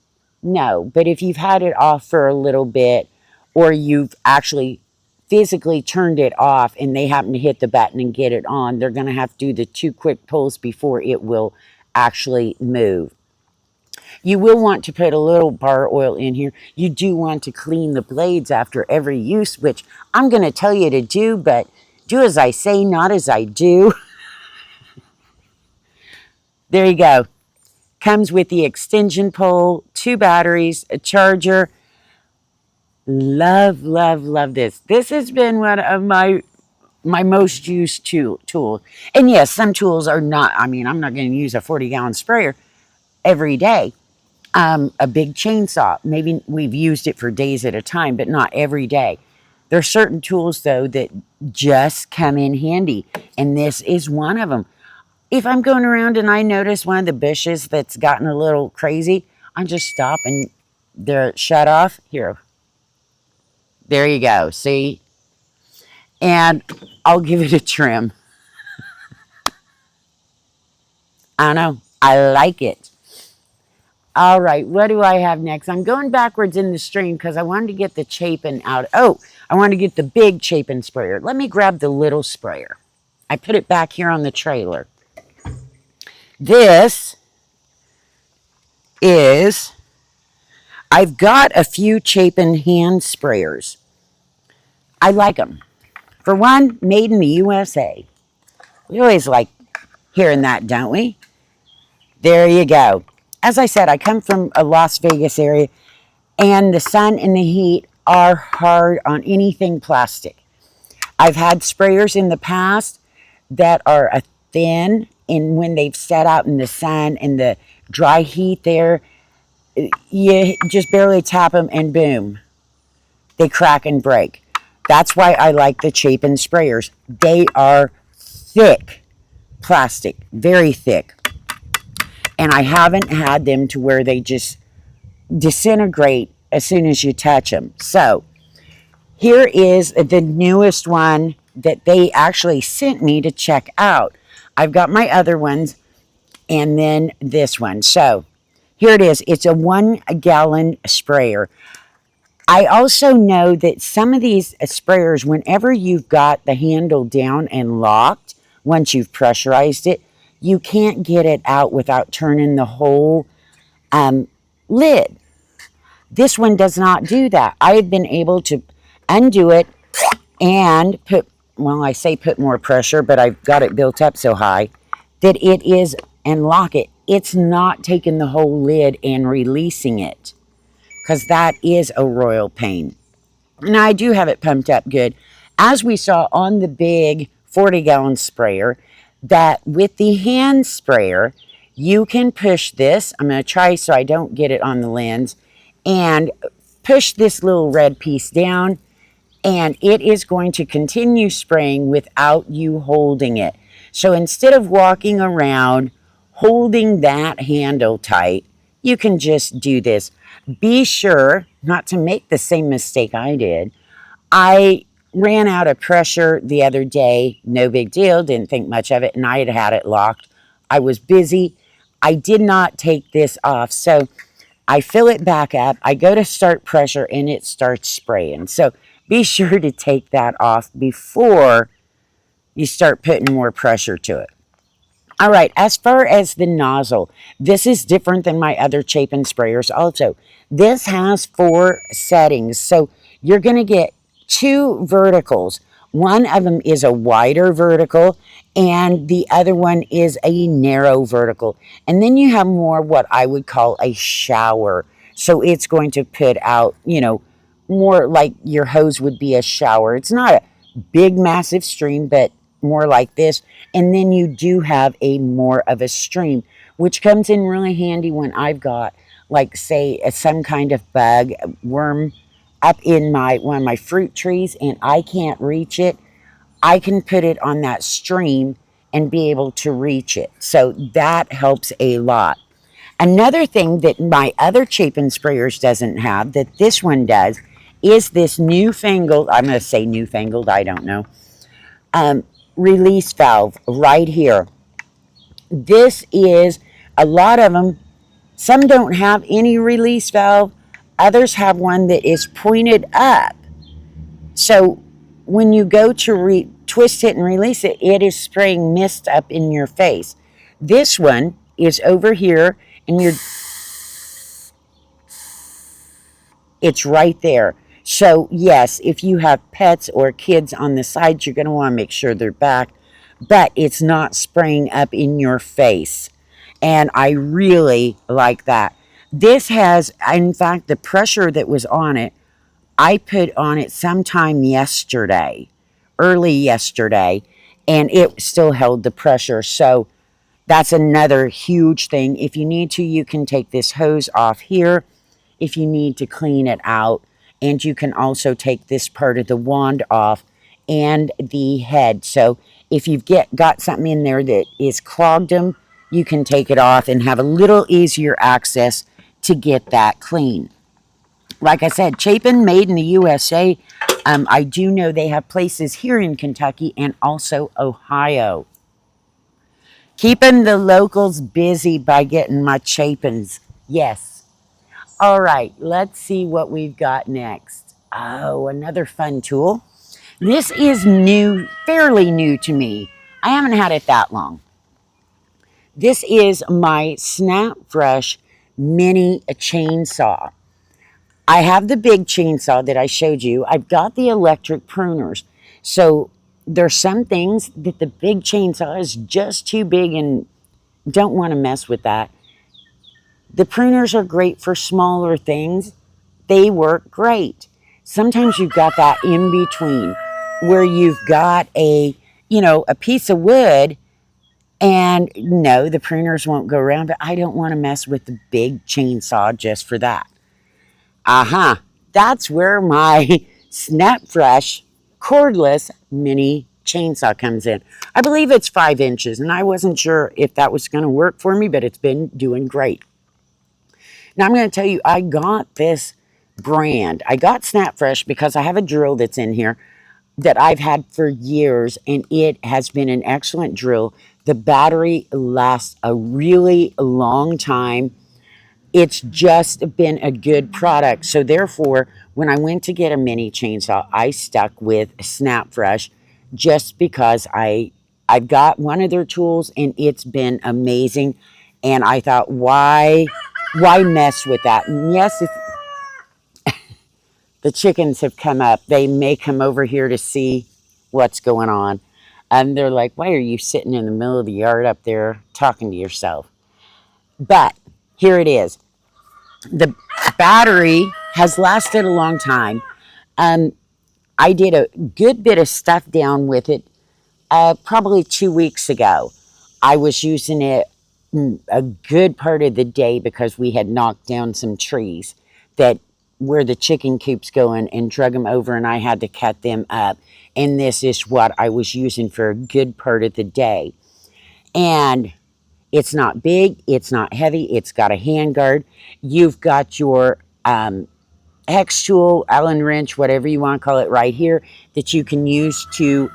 no. But if you've had it off for a little bit, or you've actually physically turned it off and they happen to hit the button and get it on, they're going to have to do the 2 quick pulls before it will actually move. You will want to put a little bar oil in here. You do want to clean the blades after every use, which I'm going to tell you to do, but do as I say, not as I do. There you go. Comes with the extension pole, 2 batteries, a charger. Love, love, love this. This has been one of my most used tools. And yes, some tools are not, I mean, I'm not going to use a 40-gallon sprayer every day. A big chainsaw, maybe we've used it for days at a time, but not every day. There are certain tools, though, that just come in handy, and this is one of them. If I'm going around and I notice one of the bushes that's gotten a little crazy, I just stop and they're shut off. Here. There you go. See? And I'll give it a trim. I know. I like it. All right. What do I have next? I'm going backwards in the stream because I wanted to get the Chapin out. Oh, I wanted to get the big Chapin sprayer. Let me grab the little sprayer. I put it back here on the trailer. This is, I've got a few Chapin hand sprayers. I like them. For one, made in the USA. We always like hearing that, don't we? There you go. As I said, I come from a Las Vegas area, and the sun and the heat are hard on anything plastic. I've had sprayers in the past that are a thin, and when they've set out in the sun and the dry heat there, you just barely tap them and boom, they crack and break. That's why I like the Chapin sprayers. They are thick plastic, very thick. And I haven't had them to where they just disintegrate as soon as you touch them. So here is the newest one that they actually sent me to check out. I've got my other ones and then this one. So here it is. It's a 1-gallon sprayer. I also know that some of these sprayers, whenever you've got the handle down and locked, once you've pressurized it, you can't get it out without turning the whole lid. This one does not do that. I have been able to undo it and put, well, I say put more pressure, but I've got it built up so high that it is, and lock it. It's not taking the whole lid and releasing it, because that is a royal pain. And I do have it pumped up good. As we saw on the big 40-gallon sprayer, that with the hand sprayer, you can push this. I'm going to try so I don't get it on the lens. And push this little red piece down, and it is going to continue spraying without you holding it. So instead of walking around holding that handle tight, you can just do this. Be sure not to make the same mistake I did. I ran out of pressure the other day. No big deal. Didn't think much of it. And I had it locked. I was busy. I did not take this off. So I fill it back up. I go to start pressure and it starts spraying. So be sure to take that off before you start putting more pressure to it. All right, as far as the nozzle, this is different than my other Chapin sprayers also. This has 4 settings, so you're going to get 2 verticals. One of them is a wider vertical, and the other one is a narrow vertical. And then you have more what I would call a shower. So it's going to put out, more like your hose would be a shower. It's not a big, massive stream, but more like this. And then you do have a more of a stream, which comes in really handy when I've got, like, say, some kind of bug, worm up in one of my fruit trees and I can't reach it. I can put it on that stream and be able to reach it. So that helps a lot. Another thing that my other Chapin sprayers doesn't have, that this one does, is this newfangled, I'm going to say newfangled, I don't know, release valve right here. This is, a lot of them, some don't have any release valve, others have one that is pointed up. So when you go to twist it and release it, it is spraying mist up in your face. This one is over here and it's right there. So yes, if you have pets or kids on the sides, you're going to want to make sure they're back, but it's not spraying up in your face. And I really like that. This has, in fact, the pressure that was on it, I put on it sometime yesterday, early yesterday, and it still held the pressure. So that's another huge thing. If you need to, you can take this hose off here if you need to clean it out. And you can also take this part of the wand off and the head. So if you've got something in there that is clogged them, you can take it off and have a little easier access to get that clean. Like I said, Chapin, made in the USA. I do know they have places here in Kentucky and also Ohio. Keeping the locals busy by getting my Chapins. Yes. All right, let's see what we've got next. Oh, another fun tool. This is new, fairly new to me. I haven't had it that long. This is my SnapFresh mini chainsaw. I have the big chainsaw that I showed you. I've got the electric pruners. So there's some things that the big chainsaw is just too big and don't want to mess with that. The pruners are great for smaller things. They work great. Sometimes you've got that in between where you've got a piece of wood and no, the pruners won't go around, but I don't want to mess with the big chainsaw just for that. That's where my SnapFresh cordless mini chainsaw comes in. I believe it's 5 inches, and I wasn't sure if that was going to work for me, but it's been doing great. Now, I'm going to tell you, I got this brand. I got SnapFresh because I have a drill that's in here that I've had for years, and it has been an excellent drill. The battery lasts a really long time. It's just been a good product. So therefore, when I went to get a mini chainsaw, I stuck with SnapFresh just because I've got one of their tools, and it's been amazing. And I thought, why mess with that? And yes, if the chickens have come up, they may come over here to see what's going on. And they're like, why are you sitting in the middle of the yard up there talking to yourself? But here it is. The battery has lasted a long time. I did a good bit of stuff down with it probably 2 weeks ago. I was using it a good part of the day because we had knocked down some trees that where the chicken coops go in and drug them over, and I had to cut them up. And this is what I was using for a good part of the day. And it's not big, it's not heavy, it's got a handguard. You've got your hex tool, Allen wrench, whatever you want to call it, right here that you can use to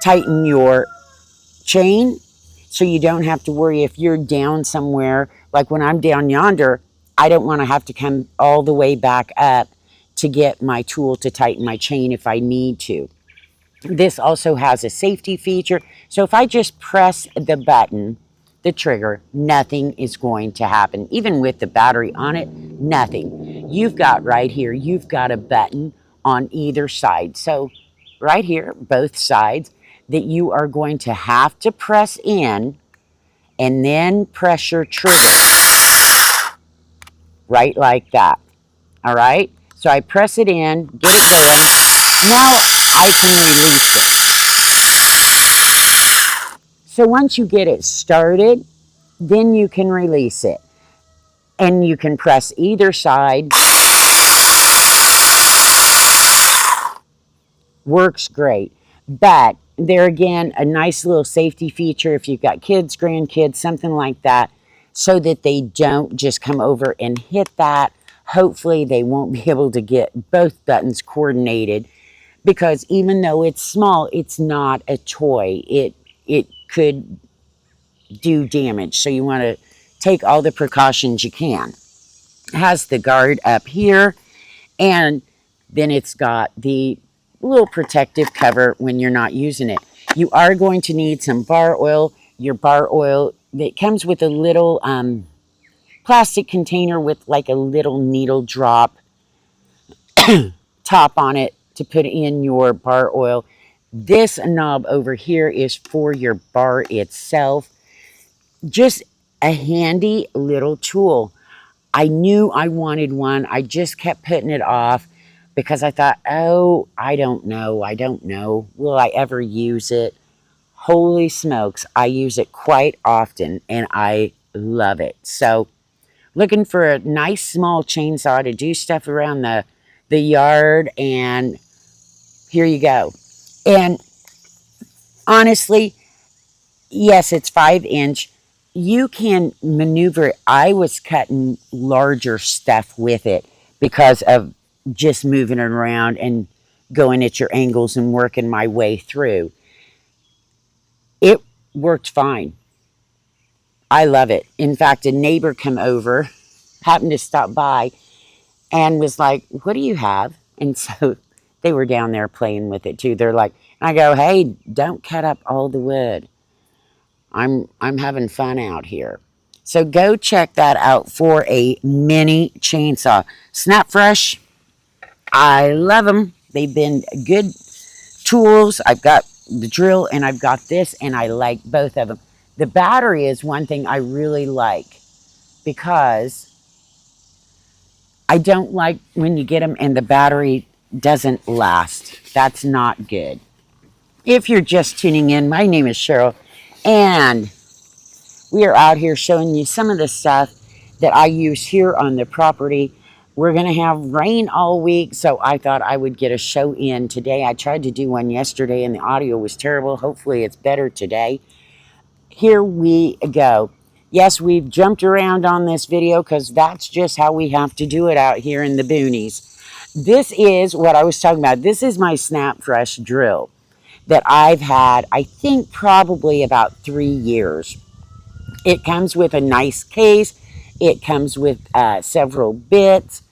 tighten your chain, so you don't have to worry if you're down somewhere. Like when I'm down yonder, I don't want to have to come all the way back up to get my tool to tighten my chain if I need to. This also has a safety feature. So if I just press the button, the trigger, nothing is going to happen. Even with the battery on it, nothing. You've got right here, you've got a button on either side. So right here, both sides, that you are going to have to press in and then press your trigger right like that. All right? So I press it in, get it going. Now I can release it. So once you get it started, then you can release it. And you can press either side. Works great. But there again, a nice little safety feature if you've got kids, grandkids, something like that, so that they don't just come over and hit that. Hopefully they won't be able to get both buttons coordinated, because even though it's small, it's not a toy. It could do damage. So you want to take all the precautions you can. It has the guard up here, and then it's got the little protective cover when you're not using it. You are going to need some bar oil. Your bar oil, it comes with a little plastic container with like a little needle drop top on it to put in your bar oil. This knob over here is for your bar itself. Just a handy little tool. I knew I wanted one. I just kept putting it off because I thought, oh, I don't know. Will I ever use it? Holy smokes, I use it quite often and I love it. So looking for a nice small chainsaw to do stuff around the yard, and here you go. And honestly, yes, it's 5-inch. You can maneuver it. I was cutting larger stuff with it because of just moving it around and going at your angles and working my way through. It worked fine. I love it. In fact, a neighbor came over, happened to stop by, and was like, what do you have? And so they were down there playing with it too. They're like, and I go, hey, don't cut up all the wood. I'm having fun out here. So go check that out for a mini chainsaw. SnapFresh, I love them. They've been good tools. I've got the drill and I've got this, and I like both of them. The battery is one thing I really like, because I don't like when you get them and the battery doesn't last. That's not good. If you're just tuning in, my name is Cheryl, and we are out here showing you some of the stuff that I use here on the property. We're going to have rain all week, so I thought I would get a show in today. I tried to do one yesterday and the audio was terrible. Hopefully it's better today. Here we go. Yes, we've jumped around on this video because that's just how we have to do it out here in the boonies. This is what I was talking about. This is my SnapFresh drill that I've had, I think, probably about 3 years. It comes with a nice case. It comes with several bits.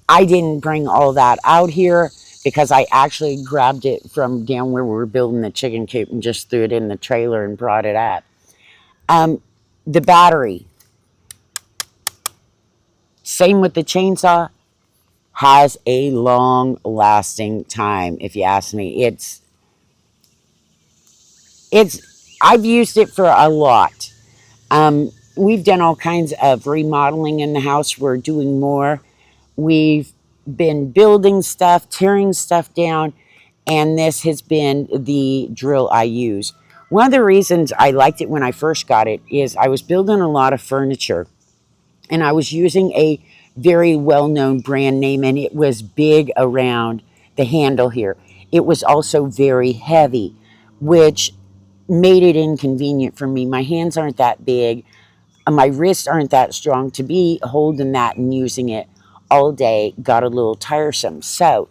I didn't bring all that out here because I actually grabbed it from down where we were building the chicken coop and just threw it in the trailer and brought it up. The battery, same with the chainsaw, has a long lasting time. If you ask me, I've used it for a lot. We've done all kinds of remodeling in the house. We're doing more. We've been building stuff, tearing stuff down, and this has been the drill I use. One of the reasons I liked it when I first got it is I was building a lot of furniture, and I was using a very well-known brand name, and it was big around the handle here. It was also very heavy, which made it inconvenient for me. My hands aren't that big. My wrists aren't that strong to be holding that and using it all day. Got a little tiresome. So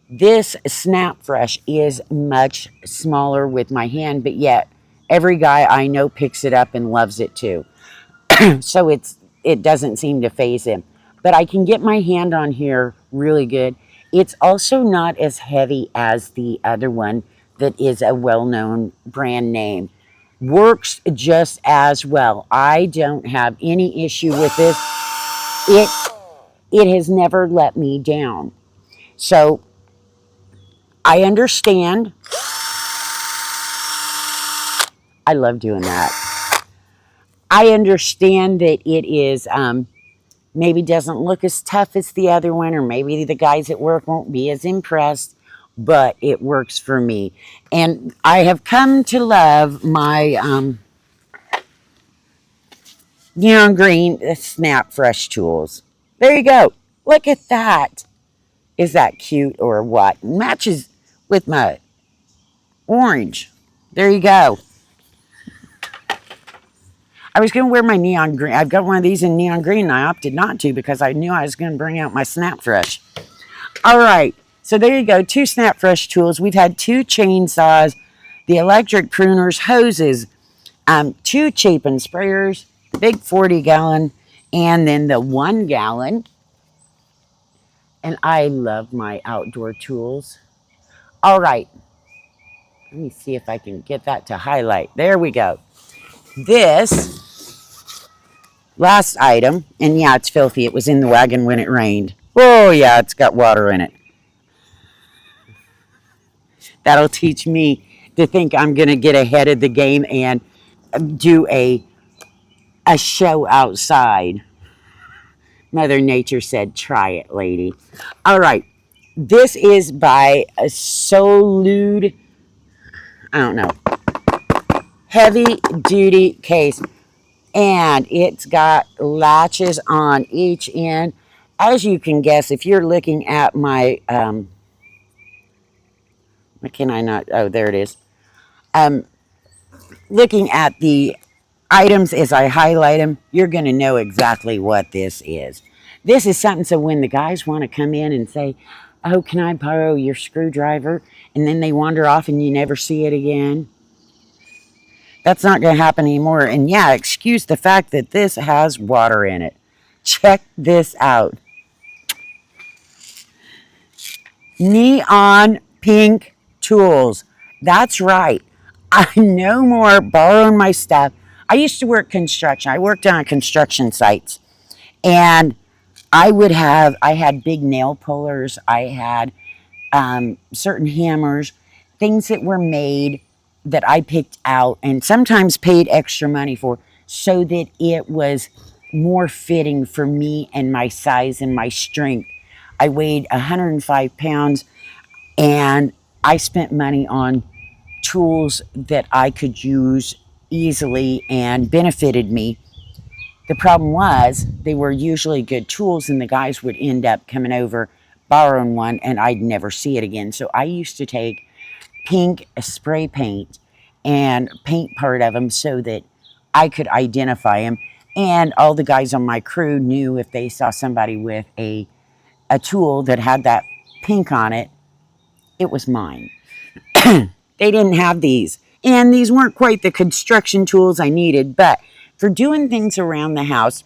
this SnapFresh is much smaller with my hand, but yet every guy I know picks it up and loves it too. So it doesn't seem to faze him. But I can get my hand on here really good. It's also not as heavy as the other one that is a well-known brand name. Works just as well. I don't have any issue with this. It it has never let me down. So I understand. I love doing that. I understand that it is maybe doesn't look as tough as the other one, or maybe the guys at work won't be as impressed, but it works for me. And I have come to love my neon green SnapFresh tools. There you go. Look at that. Is that cute or what? Matches with my orange. There you go. I was going to wear my neon green. I've got one of these in neon green, and I opted not to because I knew I was going to bring out my SnapFresh. All right. So there you go. 2 SnapFresh tools. We've had 2 chainsaws, the electric pruners, hoses, 2 Chapin sprayers, big 40-gallon, and then the 1-gallon. And I love my outdoor tools. All right. Let me see if I can get that to highlight. There we go. This last item, and yeah, it's filthy. It was in the wagon when it rained. Oh, yeah, it's got water in it. That'll teach me to think I'm going to get ahead of the game and do a show outside. Mother Nature said, try it, lady. All right. This is by a SOLUDE, I don't know, heavy duty case. And it's got latches on each end. As you can guess, if you're looking at my, what can I not, oh, there it is. Looking at the items as I highlight them, you're going to know exactly what this is. This is something so when the guys want to come in and say, oh, can I borrow your screwdriver? And then they wander off and you never see it again. That's not going to happen anymore. And yeah, excuse the fact that this has water in it. Check this out. Neon pink tools. That's right. I no more borrowing my stuff. I used to work construction. I worked on construction sites. And I had big nail pullers. I had certain hammers, things that were made that I picked out and sometimes paid extra money for so that it was more fitting for me and my size and my strength. I weighed 105 pounds and I spent money on tools that I could use easily and benefited me. The problem was they were usually good tools and the guys would end up coming over borrowing one and I'd never see it again. So I used to take pink spray paint and paint part of them so that I could identify them. And all the guys on my crew knew if they saw somebody with a tool that had that pink on it, it was mine. They didn't have these. And these weren't quite the construction tools I needed, but for doing things around the house,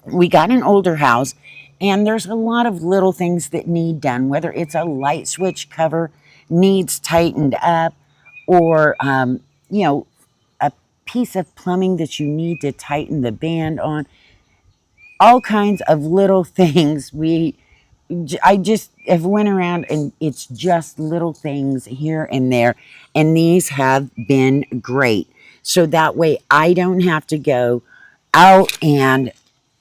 we got an older house and there's a lot of little things that need done, whether it's a light switch cover needs tightened up or, you know, a piece of plumbing that you need to tighten the band on. All kinds of little things. I just have went around and it's just little things here and there. And these have been great. So that way I don't have to go out and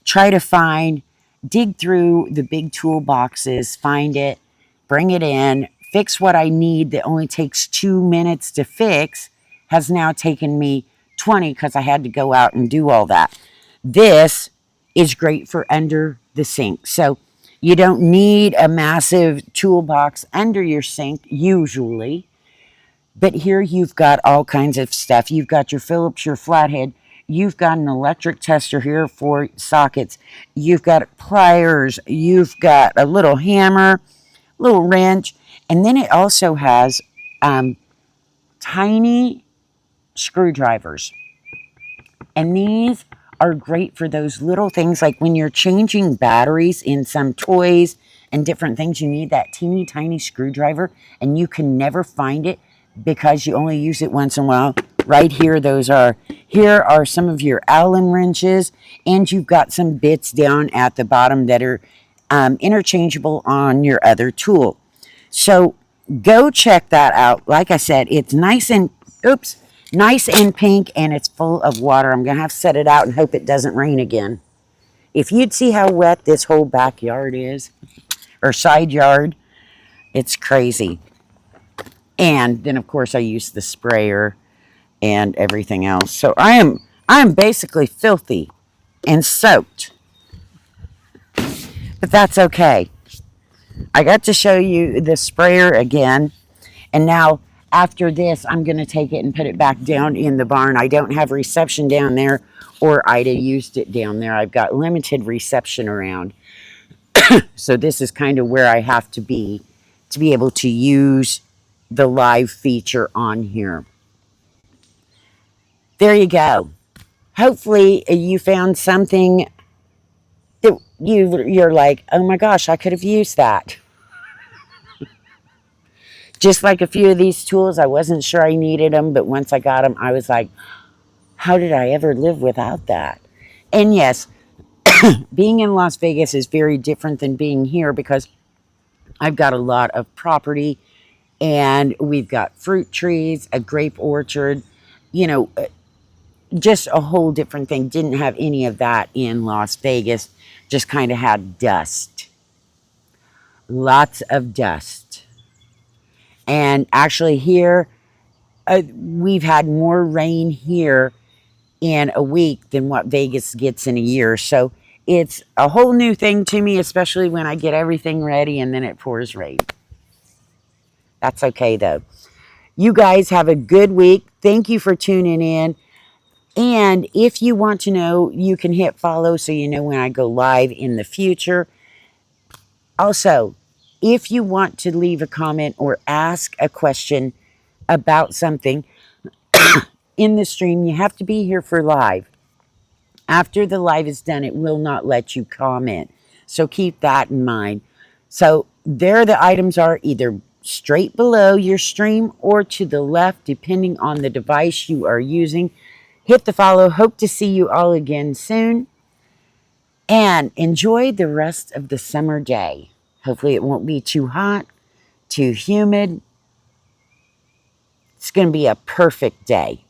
try to dig through the big toolboxes, find it, bring it in, fix what I need that only takes 2 minutes to fix, has now taken me 20 because I had to go out and do all that. This is great for under the sink. So you don't need a massive toolbox under your sink usually. But here you've got all kinds of stuff. You've got your Phillips, your flathead. You've got an electric tester here for sockets. You've got pliers. You've got a little hammer, little wrench. And then it also has tiny screwdrivers. And these are great for those little things like when you're changing batteries in some toys and different things, you need that teeny tiny screwdriver, and you can never find it because you only use it once in a while. Right here, here are some of your Allen wrenches, and you've got some bits down at the bottom that are interchangeable on your other tool. So go check that out. Like I said, it's nice and pink, and it's full of water. I'm gonna have to set it out and hope it doesn't rain again. If you'd see how wet this whole backyard is, or side yard, it's crazy. And then of course I use the sprayer and everything else. So I am basically filthy and soaked. But that's okay. I got to show you the sprayer again. And now after this, I'm going to take it and put it back down in the barn. I don't have reception down there, or I'd have used it down there. I've got limited reception around. So this is kind of where I have to be able to use the live feature on here. There you go. Hopefully you found something that you're like, oh my gosh, I could have used that. Just like a few of these tools, I wasn't sure I needed them, but once I got them, I was like, how did I ever live without that? And yes, being in Las Vegas is very different than being here because I've got a lot of property, and we've got fruit trees, a grape orchard, you know, just a whole different thing. Didn't have any of that in Las Vegas. Just kind of had dust. Lots of dust. And actually here, we've had more rain here in a week than what Vegas gets in a year. So it's a whole new thing to me, especially when I get everything ready and then it pours rain. That's okay though. You guys have a good week. Thank you for tuning in. And if you want to know, you can hit follow so you know when I go live in the future. Also, if you want to leave a comment or ask a question about something in the stream, you have to be here for live. After the live is done, it will not let you comment. So keep that in mind. So there the items are, either straight below your stream or to the left, depending on the device you are using. Hit the follow. Hope to see you all again soon. And enjoy the rest of the summer day. Hopefully it won't be too hot, too humid. It's going to be a perfect day.